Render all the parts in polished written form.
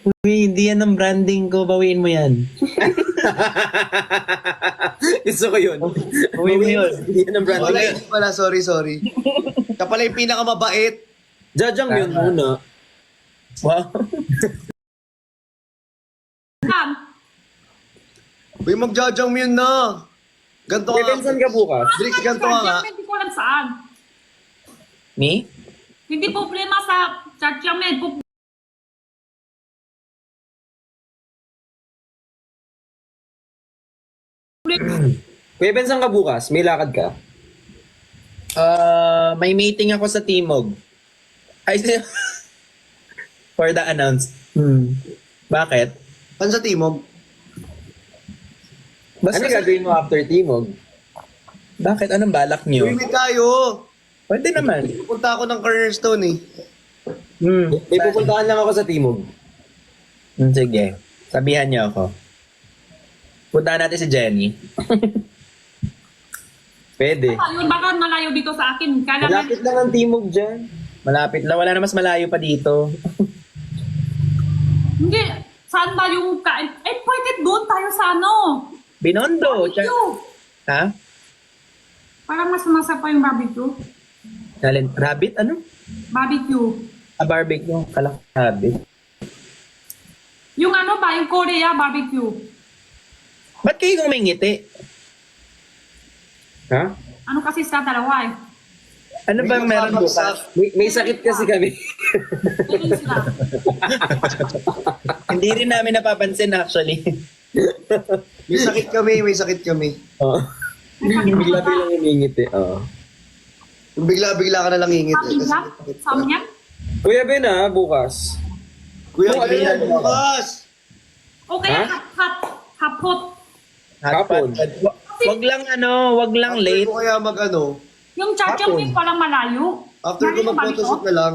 Uy, hindi yan ang branding ko. Bawiin mo yan. Gusto ko yun. Bawiin mo yun. Hindi yan ang branding. Wala, hindi pala. Sorry. Ka pala yung pinakamabait. Jajang yun muna. Wow. Uy, mag-jajang yun na. Ganto Kaya ka. Benson ka bukas. Drix, ganto ka nga. Hindi ko alam saan. Me? Hindi problema sa judgment. Kuya Benson ka bukas. May lakad ka. May meeting ako sa Timog. Ay, for the announce. Bakit? Saan sa Timog? Basta Ano gagawin mo after Timog? Bakit? Anong balak niyo? Uy, may tayo. Pwede naman. Pupunta ako ng Cornerstone eh. May pupuntahan lang ako sa Timog. Sige. Sabihan niyo ako. Puntahan natin si Jenny. Pwede. Yun, baka malayo dito sa akin. Kailangan, Malapit lang ang Timog dyan. Malapit lang. Wala na mas malayo pa dito. hindi, saan ba yung kain? Eh, pwede doon tayo sa ano? Binondo. Barbecue. Ha? Parang mas masarap pa yung barbecue. Rabbit? Ano? Barbecue. Barbecue. Kalak rabbit. Yung ano ba, yung Korea barbecue. Ba't kayo ngumingiti? Ha? Ano kasi sa dalawa eh. Ano bang meron bukas? May sakit kasi kami. Ganun sila. Hindi rin namin napapansin actually. May sakit kami. Oo. Bigla-biglang umingit eh. Oo. Yung bigla-bigla ka na lang ingit Sabi eh. niya? Sabi niya? Kuya Ben bukas. Kuya, Ano yan? bukas. Okay, Ha? hapot. Hapon. Wag lang wag lang After late. ko kaya mag-ano, Yung Jajangmyeon palang malayo. after ko Malayo ba mag-photoshoot dito? na lang,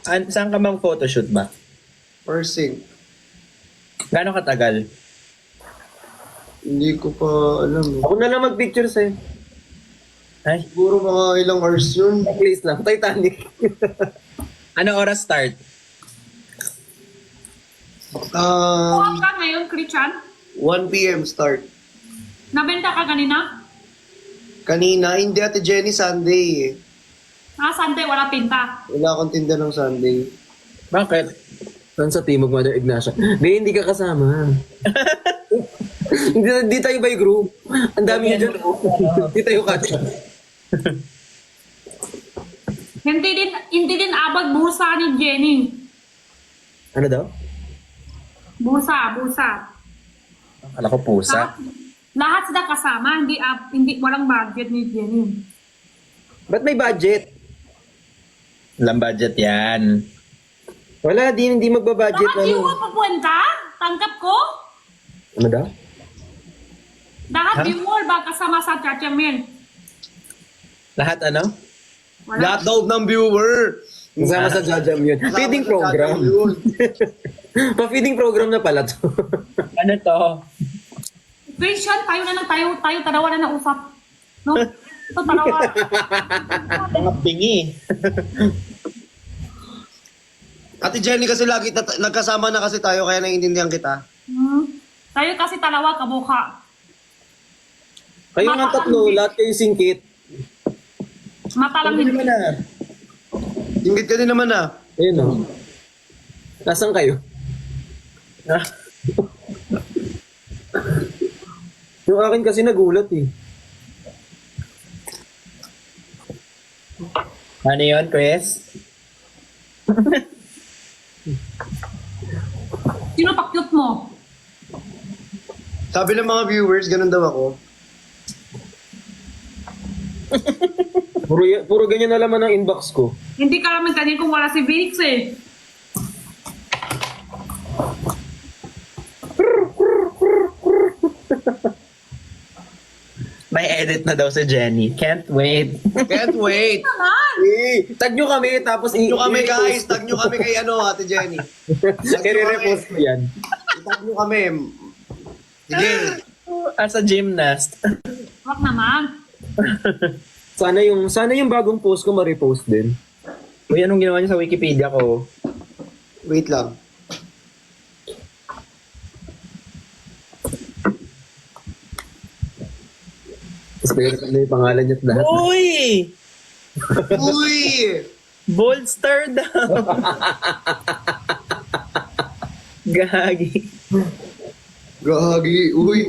Saan ka bang photoshoot ba? parsing. Gano'ng katagal? Hindi ko pa alam eh. Ako na lang mag-picture sa'yo. Ay, Siguro mga ilang hours yun. Please lang. Titanic. ano oras start? Kuha ka ngayon, Christian? 1 p.m. start. Nabenta ka kanina? Kanina, hindi Ate Jenny, Sunday eh. Sunday, wala tinta. Wala akong tinda ng Sunday. Bakit? Saan sa Timog, Mother Ignacia? Hindi ka kasama. Hindi tayo by group. Ang dami nyo dyan. Hindi tayo kati. Hindi din abag bursa ni Jenny. Ano daw? Bursa. Akala ko pusa. Lahat sila kasama, hindi walang budget ni Jenny. Ba't may budget? Walang budget yan. Wala, hindi magbabudget. Lahat yung papuwenta? Tanggap ko? Ano daw? Lahat Ha? yung ba kasama sa Jajangmyeon? Lahat ano? Wala. Lahat daw ng viewer. Kasama sa Jajam yun. Feeding program. Pa-feeding program na pala to. Ano to? Christian, tayo dalawa na nausap. No? Ito dalawa. Mga bingi. Ate Jenny kasi lagi nagkasama na kasi tayo kaya naiintindihan kita. Tayo kasi dalawa kabuka. Kayo nga tatlo, lahat kayo singkit. Mata lang Hindi hindi. naman na. Ingit ka din naman ah. Ayun o. Nasaan kayo? Ah, Yung akin kasi nagulat eh. ano yun, Chris? Sino pa-cute mo? Sabi ng mga viewers, ganun daw ako. Puro ganyan na laman ang inbox ko. Hindi ka naman kanina kung wala si Vix eh. May edit na daw si Jenny. Can't wait. Can't wait. Naman! Tag nyo kami, tapos Tag nyo kami guys. Tag nyo kami kay Ate Jenny. I-repost ko yan. Tag nyo kami. Sige. As a gymnast. Wag naman. Sana yung bagong post ko ma-repost din. Uy, anong ginawa niya sa Wikipedia ko? Wait lang. Pero ano yung pangalan niya at lahat? Uy! Uy! Bold star daw. Gagi. Gagi, uy.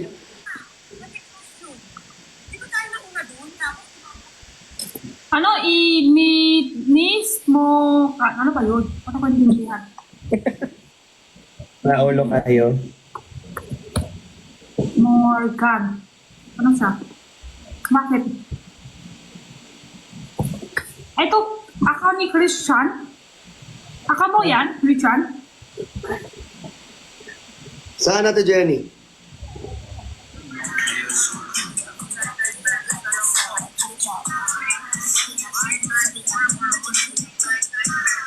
Ano, inis mo, ano ba yun? Ano ko hindi lihat? Naulo kayo. Morgan. Ano siya? Bakit? Ito, aka ni Christian. Aka mo yan, Christian? Saan natin, Jenny?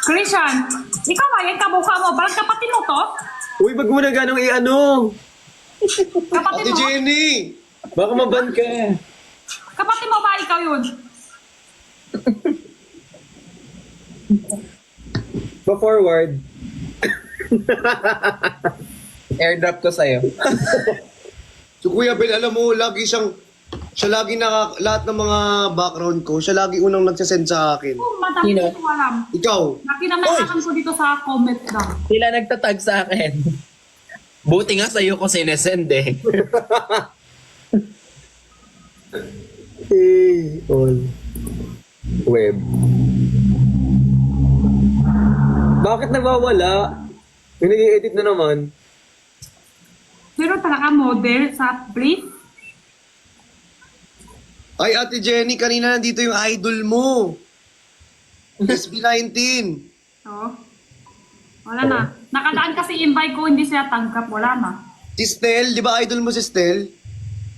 Christian, ikaw ba yan? Kamukha mo. Parang kapatid mo to? Uy, wag mo na ganong i-ano. Kapatid Ate mo? Jenny! Baka maban ka. Kapatid mo ba ikaw yun? Pa-forward. Airdrop ko sa'yo. So Kuya Ben, alam mo, siya lagi lahat ng mga background ko, siya lagi unang nagsasend sa akin. Oh, madami Sino? ko alam. Ikaw, Nakinamayakan ko dito sa comment lang. Sila nagtatag sa akin. Buti nga sa'yo ko sinesend eh. Hey, all. Web. Bakit nagwawala? Yung nag-edit na naman. Pero talaga model sa brief. ay Ate Jenny, kanina nandito yung idol mo. SB19. So, wala na. Nakadaan kasi invite ko, hindi siya tanggap. Wala na. Si Stel, di ba idol mo si Stel?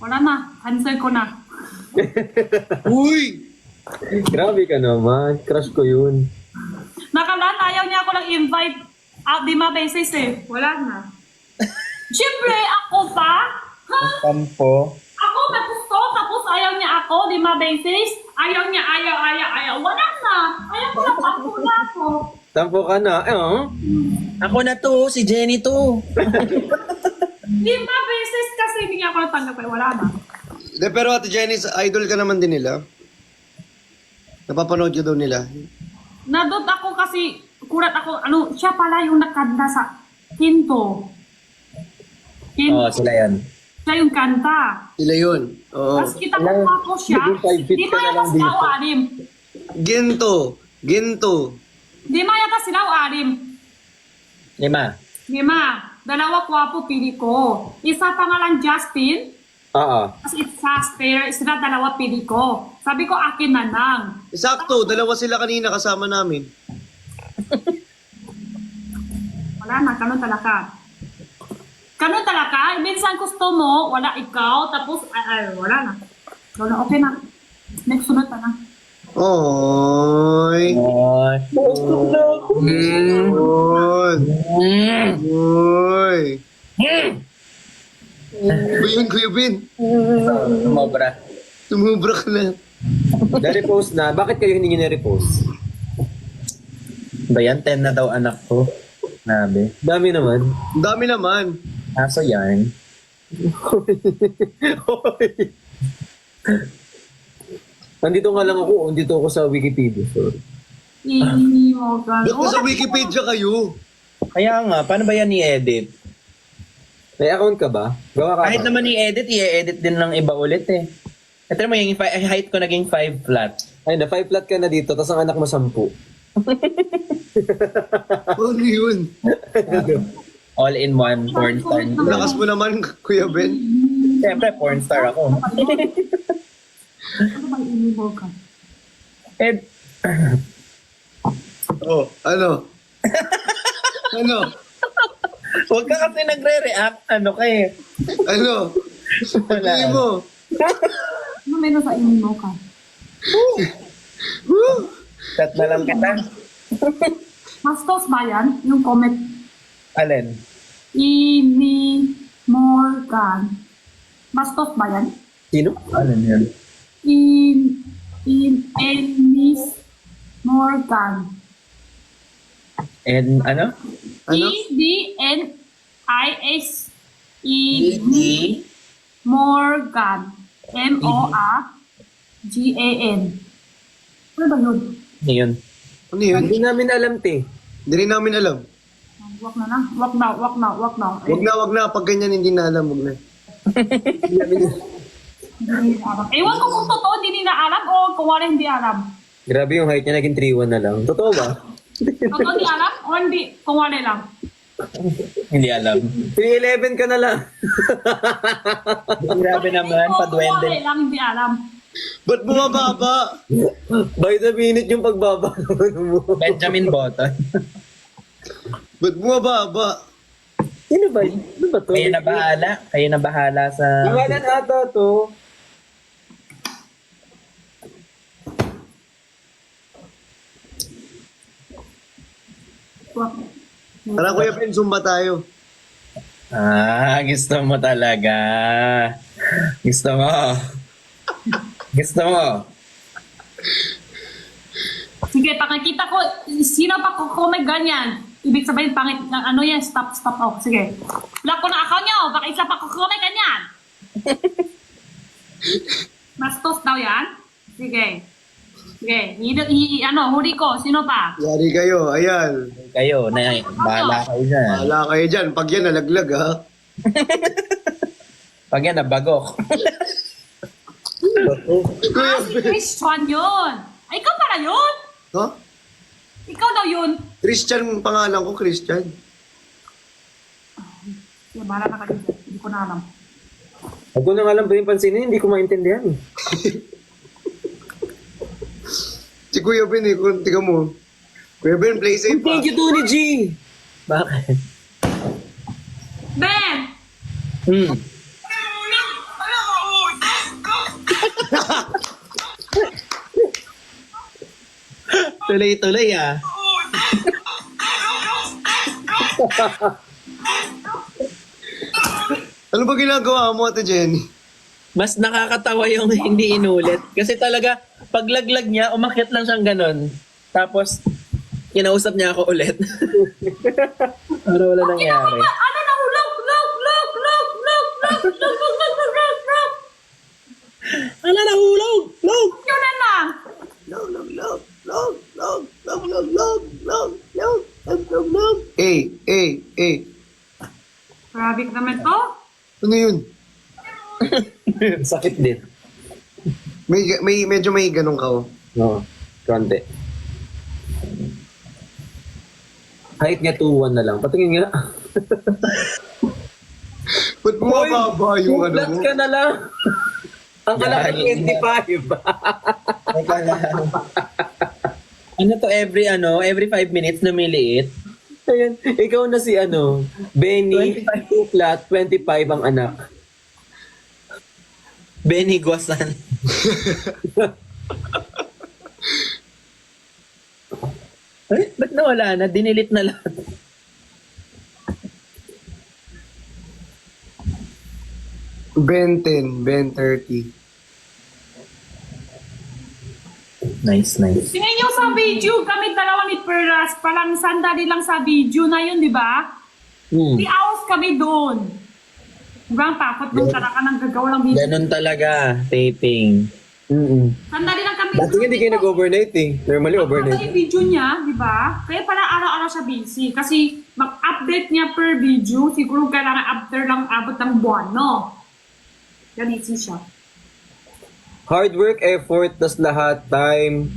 Wala na. Cancel ko na. Uy! Grabe ka naman. Crush ko yun. Nakadaan, ayaw niya ako lang invite. Di ma-basis eh. Wala na. Siyempre, ako pa? Ha? Tampo. Ako may gusto, tapos ayaw niya ako, di ma-basis. Ayaw niya, ayaw. Wala na. Ayaw ko lang, ako na ako. Tampo ka na. Ako na to, si Jenny to. Di ma-basis kasi hindi niya ako natanggap eh. Wala na. De, pero Ate Jenny, idol ka naman din nila. Napapanood ka daw nila. Nadot ako kasi, kurat ako, siya pala yung nakanta sa Kinto. Oo, sila yan. Siya yung kanta. Sila yun. Oo. Tapos kita ko ako siya. Yung 5 feet Di ka ba na yata lang sila dito. o anim? Ginto. Di ba yata sila o anim? 5. 5. Dalawa kwapo pili ko. Isa pangalan Justin. Oo. Tapos isa spare. Sila dalawa pili ko. Sabi ko akin na lang. Sakto, dalawa sila kanina kasama namin. Wala na, kanon talaga. Kanon talaga. Minsan gusto mo, wala ikaw. Tapos, wala na. Wala, okay na. Next sunod na na. Oy. Oy. Oy. Oy. Kuya Ben. Sumobra. Tumubra ka na. Na-repost na. Bakit kayo hindi nyo na-repost? Ba yan? 10 na daw anak ko. Nabi. Dami naman. Ang dami naman. Aso yan. Nandito nga lang ako. Nandito ako sa Wikipedia. Sorry. Ini mo ka. Ba't sa Wikipedia kayo? Kaya nga, paano ba yan i-edit? May account ka ba? Gawa ka Kahit ba? naman i-edit, i-edit din ng iba ulit eh. Ito mo, yung height ko naging 5 flat. Ay na, 5 flat ka na dito. Tapos ang anak mo 10. Ano yun? All in one, porn star. Ang lakas mo naman, Kuya Ben. Siyempre, porn star ako. Ano ba ini mo ka? Eh, Oh, ano? Ano? huwag ka kasi nagre-react. Ano ka eh. Ano? Wala. Hindi mo. Ano meron sa ini mo ka? Woo! Chat na lang kita. Mastos ba yan? Yung comment. Alin? Ini Morgan. Mastos ba yan? Sino? Alin yan? Ennis Morgan. And ano? Ano? EDNISED Morgan. MORGAN. Ano ba yun? Yun. Ano yun? Hindi namin alam, te. Hindi rin namin alam. Wag na lang. Wag na. Wag na. Pag ganyan, hindi na alam. Wag na. Hindi nila alam. Ewan ko kung totoo, hindi nila alam o kung wala hindi alam. Grabe yung height niya, naging 3'1 na lang. Totoo ba? Totoo hindi alam o hindi, kung wala lang. Hindi alam. 3'11 ka na lang. Grabe naman, Kung padwende. wala lang, hindi alam. Ba't bumababa? By the minute yung pagbaba mo. Benjamin Button. Ba't bumababa? Sino ba? Ano ba to? Kayo na bahala. Kayo na bahala sa... Pangalan ata to. Wag. Tara, Kuya Ben, zumba tayo. Gusto mo talaga. Gusto mo. Gusto mo. Sige, pakikita ko, sino pa ko may ganyan. Ibig sabihin, pangit ng ano yan, stop. Oh, sige. Lock ko na account nyo, baka isa pa ko may ganyan. Mastos daw yan? Sige. Sige, huli ko, sino pa? Yari kayo, ayan. Kayo, na, bahala kayo dyan. Bahala kayo dyan. Pag yan, nalaglag ha. Pag yan, nabagok. Si Christian yun. Ay, ikaw pala yun? Ha? Ikaw daw yun. Christian pangalan ko, Christian. Sige, bahala na ka dito. Hindi ko na alam. Ako nang alam ba yung pansinin, hindi ko maintindihan eh. Si Kuya Ben eh, kung tika mo. Kuya Ben, play safe ha. Thank you, Tony G! Bakit? Ben! Hmm. Tuloy-tuloy ah. Ano ba ginagawa mo, Ate Jenny? Mas nakakatawa yung hindi inulit. Kasi talaga, paglaglag niya, umakyat lang siyang ganun. Tapos, kinausap niya ako ulit. Para wala nangyari. Ano na hulog? Look! Ala, nahulog! Log! Yun na lang! Log. Eh. Grabe ka naman to. Ano yun? Sakit din. Medyo may ganun ka oh. Oo, konti. Height niya 2'1 na lang. Patingin nga. Ba't bumababa yung ano Flat mo? ka na lang. Ang kalaki Dahil 25. Teka lang. Ano to, every 5 minutes lumiliit? Ayan, ikaw na si Benny, 2 flat, 25 ang anak. Benny Guasan. Ba't nawala na? Dinilit na lahat. Ben 10, Ben 30. Nice. Tingnan nyo sa video, kami dalawa ni Perlas, palang sandali lang sa video na yun, di ba? 3 hours kami doon. Sobrang takot nung talaga nang gagawa ng video. Ganun talaga, taping. Sandali lang kami. Dati hindi kayo nag-overnight eh. Normally overnight. Yung video niya, di ba? Kaya pala araw-araw siya busy. Kasi mag-update niya per video, siguro kailangan after lang abot ng buwan, no? Yan easy siya. Hard work, effort, tas lahat, time.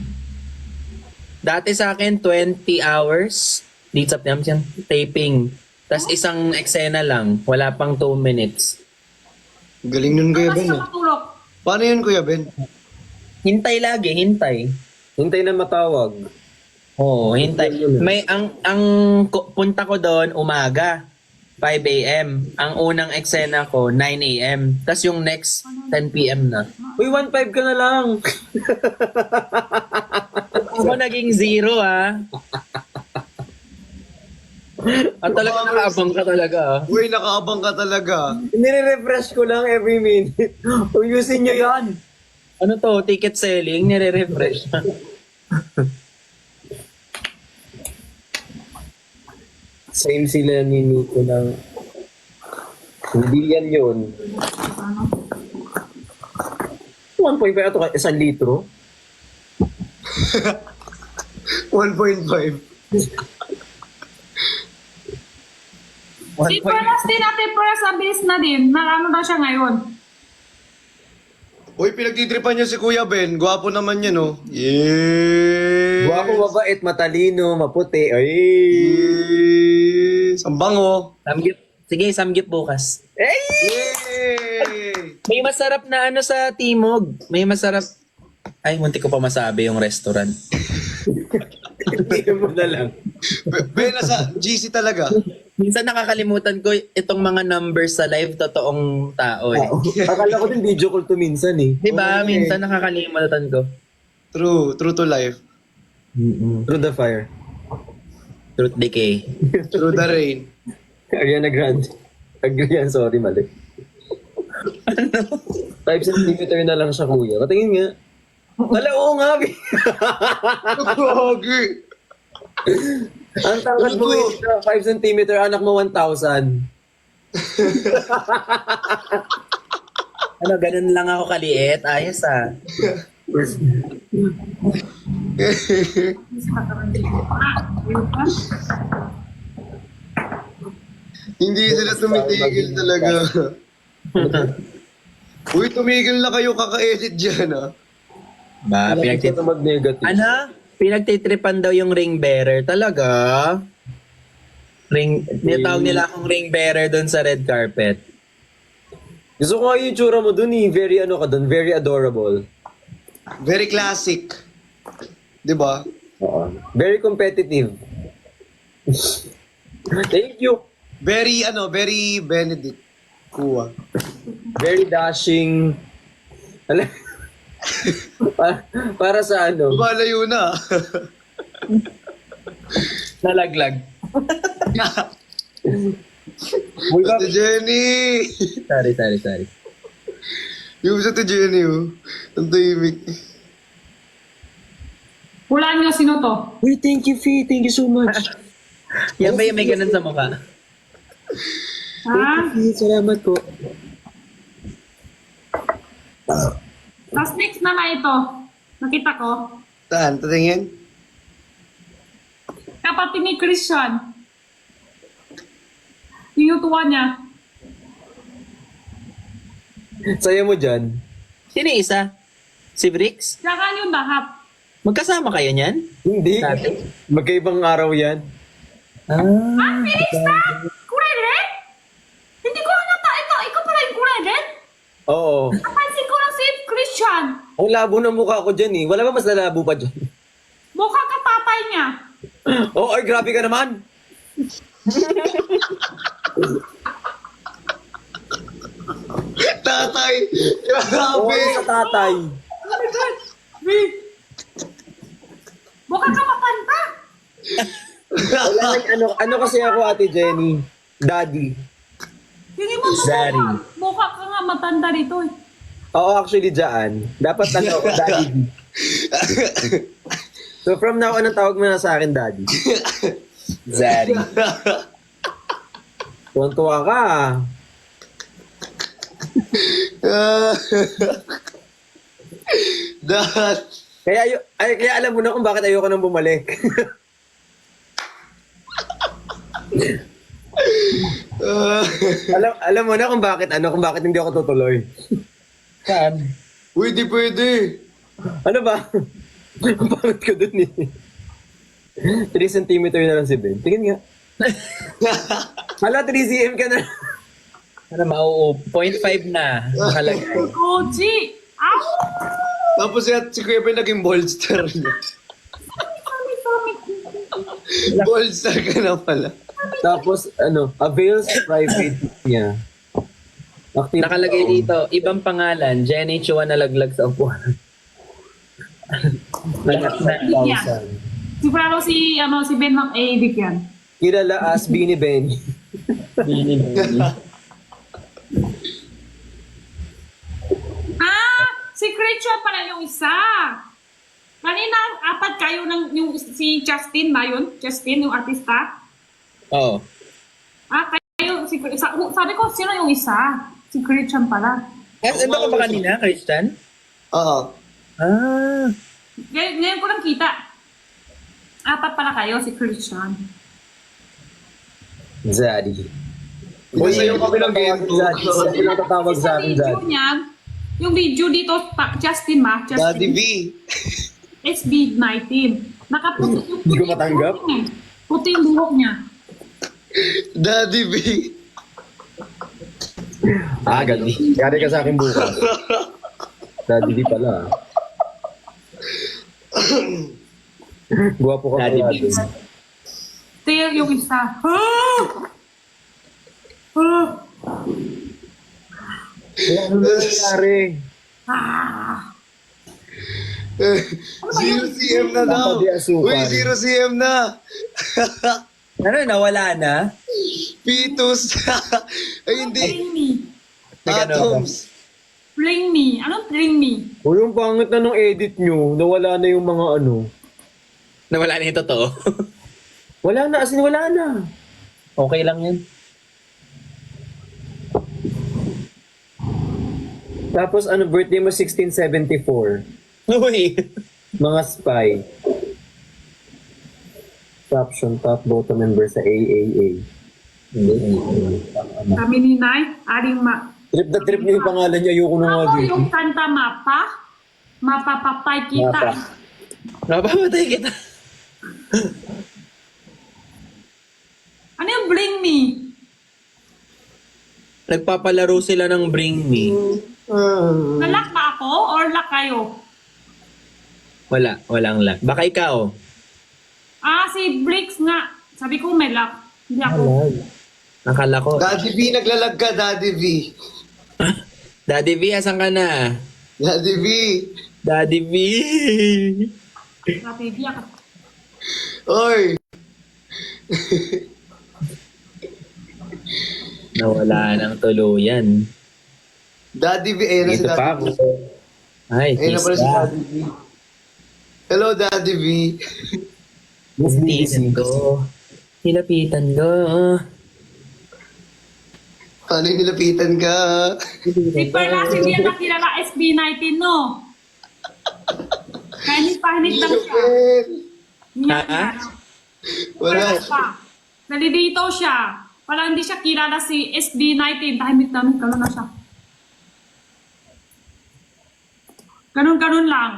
Dati sa akin, 20 hours. Dito sa taping. Tapos isang eksena lang. Wala pang 2 minutes. Galing nun, Kuya Tapos Ben siya ah. matulog. Paano yun, Kuya Ben? Hintay lagi, hintay. Hintay na matawag. Oo, hintay. May ang punta ko doon umaga, 5 a.m. Ang unang eksena ko 9 a.m. Tapos yung next 10 p.m. na. Uy, 1.5 ka na lang. Ako naging 0 ah. At talaga nakaabang ka talaga ah. Uy, nakaabang ka talaga. Nire-refresh ko lang every minute. Uyusin nyo yan. Ano to, ticket selling, nire-refresh. Same sila ni Nico ng... Hindi yan yun. Ano? 1.5 ito, 1 litro. 1.5. Si Perlas din natin, Perlas, ang bilis na din. Ano na siya ngayon? Uy, pinagtitripan niya si Kuya Ben. Gwapo naman yan, no? Yes! Guwapo, mabait, matalino, maputi. Ay! Yes! Ang bango! Samgyup. Sige, samgyup bukas. Yay! May masarap na ano sa Timog. May masarap... Ay, munti ko pa masabi yung restaurant. Hindi mo na lang. Ben, nasa GC talaga. Minsan nakakalimutan ko itong mga numbers sa live, totoong tao eh. Akala ko din video call to minsan eh. Di ba? Oo, Minsan nakakalimutan ko. True to life. Through the fire. Truth decay. Through the rain. Ariana Grande. Ariana, sorry, mali. 5 cm na lang siya, kuya. Katingin nga. Wala, oo nga. Gagi! Ang tangkad mo, 5 cm, anak mo 1,000. Ano, ganun lang ako kaliit. Ayos ah. Hindi sila tumitigil talaga. Uy, tumigil na kayo kaka-edit dyan, ah. Ba, Pinagtito mag-negative. Ano? Pinagtitripan daw yung ring bearer. Talaga? Nitawag nila akong ring bearer doon sa red carpet. Gusto ko nga yung tsura mo dun eh. Very ano ka dun, very adorable. Very classic. Di ba? Oo. Very competitive. Thank you. Very Benedict. Kuha. Very dashing. Alam, para sa ano? Malayo na. Nalaglag. Uy, Ate Jenny! Sorry. Yung sa Ate Jenny, oh. Ang tahimik. Hulaan nyo sino to? Uy, thank you, Fee. Thank you so much. Yan ba yung may ganun sa mukha? Ha? Fee, salamat po. Tapos next naman ito. Nakita ko. Saan? Tatingin? Kapatid ni Christian. Yung tuwa niya. Saya mo dyan. Sino yung isa? Si Brix? Tsaka yung lahat. Magkasama kayo niyan? Hindi. Dati? Magkaibang araw yan. Ah, Felix na? Kulay red? Hindi ko halata. Ikaw pala yung kulay red? Oo. Napansin ko lang si Christian. Ang labo ng mukha ko dyan eh. Wala ba mas lalabo pa dyan? Mukha ka tatay niya. Oh, ay, grabe ka naman. Tatay! Oo, Grabe! sa tatay. Oh my God. Wait. Mukha ka mapanta. Wala nang ano kasi ako, Ate Jenny. Daddy. Hindi mo Daddy. mukha ka nga matanda rito eh. Oo, actually, dyan. Dapat Daddy. So from now on, ang tawag mo na sa akin, Daddy. Zari. Tuwan-tuwa ka. Dad! Kaya alam mo na kung bakit ayoko nang bumalik. alam mo na kung bakit hindi ako tutuloy. Saan? Uy, di pwede. Ano ba? Ang pangit ko dun eh. 3 cm na lang si Ben. Tingin nga. Hala, 3 cm ka na. Ano, mau 0.5 na. Nakalagay. Koji! Ow! Tapos si Kuya Ben naging bolster niya. Sorry. Bolster ka na pala. Tapos, avails private niya. Active. Nakalagay dito, ibang pangalan, Jenny Chua nalaglag sa upuan. Lahat na. Sigurado si Ben Edic yan. Kilala as Beanie Benny. Si Christian pala yung isa. Kanina, apat kayo ng yung si Justin ba yun? Justin, yung artista? Oo. Kayo, sabi ko, sino yung isa? Si Christian pala. Ano ka ba kanina, Christian? Oo. Ah. Ngayon ko lang kita. 4 pala kayo, si Christian. Zaddy. Pinasayo kami ng gento. Zaddy. Zaddy lang tatawag sa akin, video Zaddy. niya, yung video dito, Justin ma, Daddy Justin, V. SB19. Nakaputi yung Hindi ko matanggap. buhok niya eh. Puti yung buhok niya. Daddy V. Gabi. Kari ka sa akin bukas. Daddy di pala. Guwapo ka Daddy pala. D. Ito yung isa. Ano nangyari? Zero CM na daw. Papabi asukan. Uy, zero CM na. Ano, nawala na? Pitos. Ay, hindi. Bring me. Atoms. Bring me. Anong bring me? O yung pangit na nung edit nyo, nawala na yung mga ano. Nawala na yung totoo. Wala na, as in wala na. Okay lang yan. Tapos ano, birthday mo 1674. Uy. Mga spy. Caption, top bottom member sa AAA. Kami ni Nay, aring Trip na trip niyo yung pangalan niya, ayoko na nga Ako dito. yung kanta mapa. Mapapapay kita. Mapa. Napamatay kita. Ano yung bring me? Nagpapalaro sila ng Bring Me. Nalak ba ako or lak kayo? Walang luck. Baka ikaw. Si Bricks nga. Sabi ko may lak. Hindi ako. Nakala ko. Daddy V, naglalag ka, Daddy V. Daddy V, asan ka na? Daddy V. Daddy V. Grabe, di ako. Oy. Nawala ng tuluyan. Daddy V. Ayun na si Dito pa Daddy ako. V. Ay, Ayun na pala si pista. Daddy V. Hello, Daddy V. Nilapitan ko. Nilapitan ko. Paano yung nilapitan ka? Si Perla, hindi yan nakilala SB19, no? Pahinit lang siya. Niya, Ha? Wala. pa. Nalilito siya. Wala hindi siya kilala si SB19. Tahimik namin, gano'n na siya. Ganun lang.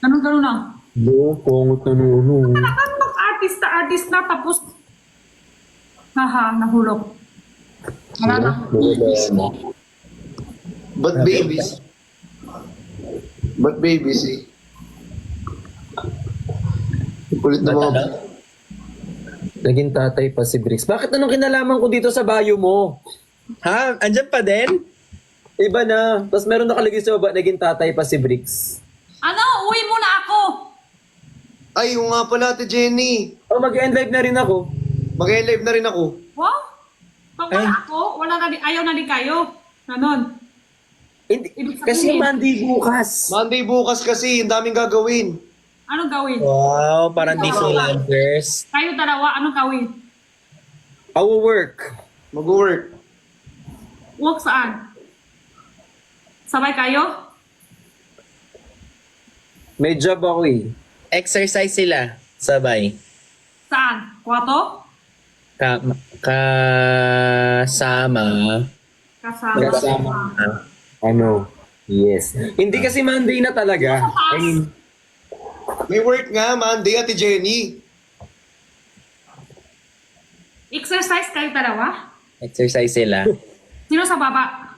Ganun lang. No, pongot na nuno. Ano artist na tapos nahulog. Wala na. But babies. But babies eh. Kulit na mga... Naging tatay pa si Bricks. Bakit anong kinalaman ko dito sa bio mo? Ha? Andyan pa din? Iba na. Tapos meron nakalagay sa baba, naging tatay pa si Bricks. Ano? Uwi muna ako. Ay, yung nga pala, Ate Jenny. Oh, mag-end live na rin ako. Mag-live na rin ako. Wow? Pag wala Ay. ako, wala na din, ayaw na din kayo. Ganon. Hindi, Ibig sabihin- kasi Monday bukas. Monday bukas kasi, ang daming gagawin. Anong gawin? Wow, parang Disneylanders. Kayo dalawa, anong gawin? Our work. Mag-work. Work saan? Sabay kayo? May job ako eh. Exercise sila. Sabay. Saan? Kwarto? Kasama. Kasama. Kasama. Ano? Yes. Hindi kasi Monday na talaga. I mean, May work nga, Monday, Ate Jenny. Exercise kayo dalawa? Exercise sila. Sino sa baba?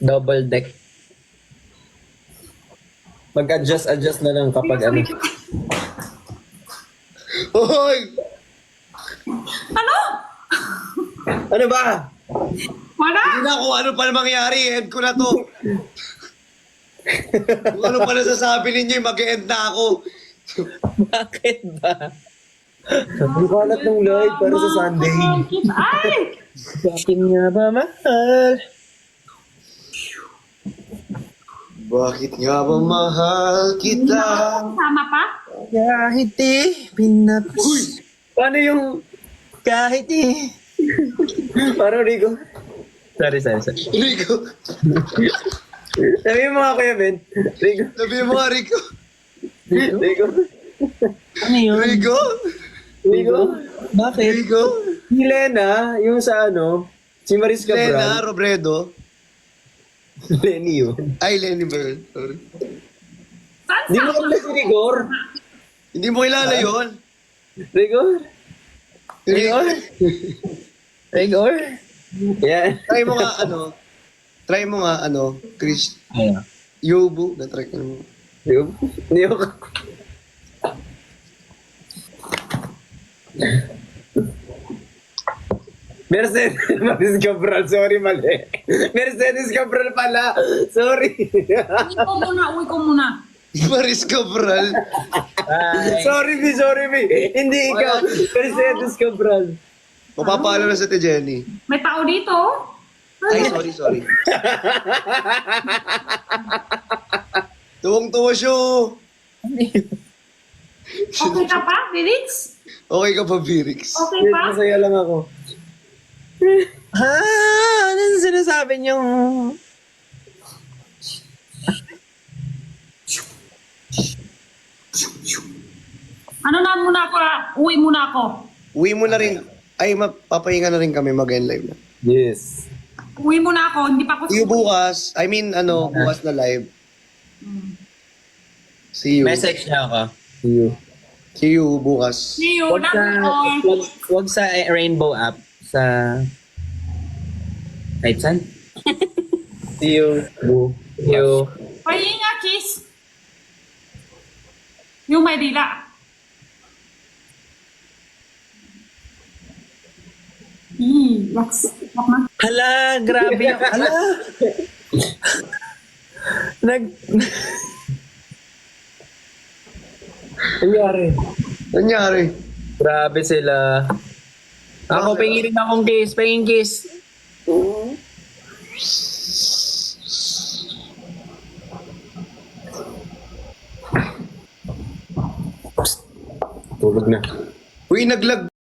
Double deck. mag-adjust na lang kapag ano. Hoy! Ano? Ano ba? Wala? Hindi na kung ano pa na mangyari, end ko na to. Kung ano pa nasasabi ninyo, mag-end na ako. Bakit ba? Ang kalat ng live para sa Sunday. Ay! Bakit nga ba mahal? Bakit nga ba mahal kita? Sama pa? Kahit di pinapis. Paano yung Kahit Parang Rico. Sorry. Rico. Sabi mo nga Kuya Ben. Rico. Sabihin mo nga, Rico. Rico. Ano yun? Rico. Rico. Bakit? Rico. Si Lena, yung sa ano, si Maris Lena Cabral. Robredo. Lenny yun. Ay, Lenny Bird. Sorry. Saan Hindi mo sa? kilala si Rigor. Hindi mo kilala yun. Rigor. Rigor? Rigor? Yan. Try mo nga, Chris. Ano? Yobu. Na-try ka mo. Hindi ako. Mercedes Maris Cabral. Sorry, mali. Mercedes Cabral pala. Sorry. Uwi ko muna. Maris Cabral. Bye. Sorry, B. Hindi ikaw. Mercedes Cabral. Mapapaalam na sa Ate Jenny. May tao dito. Ay, sorry. Tuwang-tuwa siya. Okay ka pa, Felix? Okay ka pa, Virix? Okay Yes, pa? masaya lang ako. Ha? Ano sinasabi niyong... Ano na muna ako, uwi muna ako. Uwi mo na rin. Ay, mapapahinga na rin kami mag-end live na. Yes. Uwi muna ako, hindi pa ako See you bukas. Bukas na live. See you. Message niya ako. See you. See you bukas. See you. Wag sa, Love you all. wag sa Rainbow app. Sa... Kahit saan? See you. Boo. You. Pahinga, kiss. Yung may dila. Laks. Lak na. Hala, grabe yung... Hala! Nangyari. Nangyari. Grabe sila. Ako, pingin akong kiss. Pingin kiss. Tulog na. Uy, naglag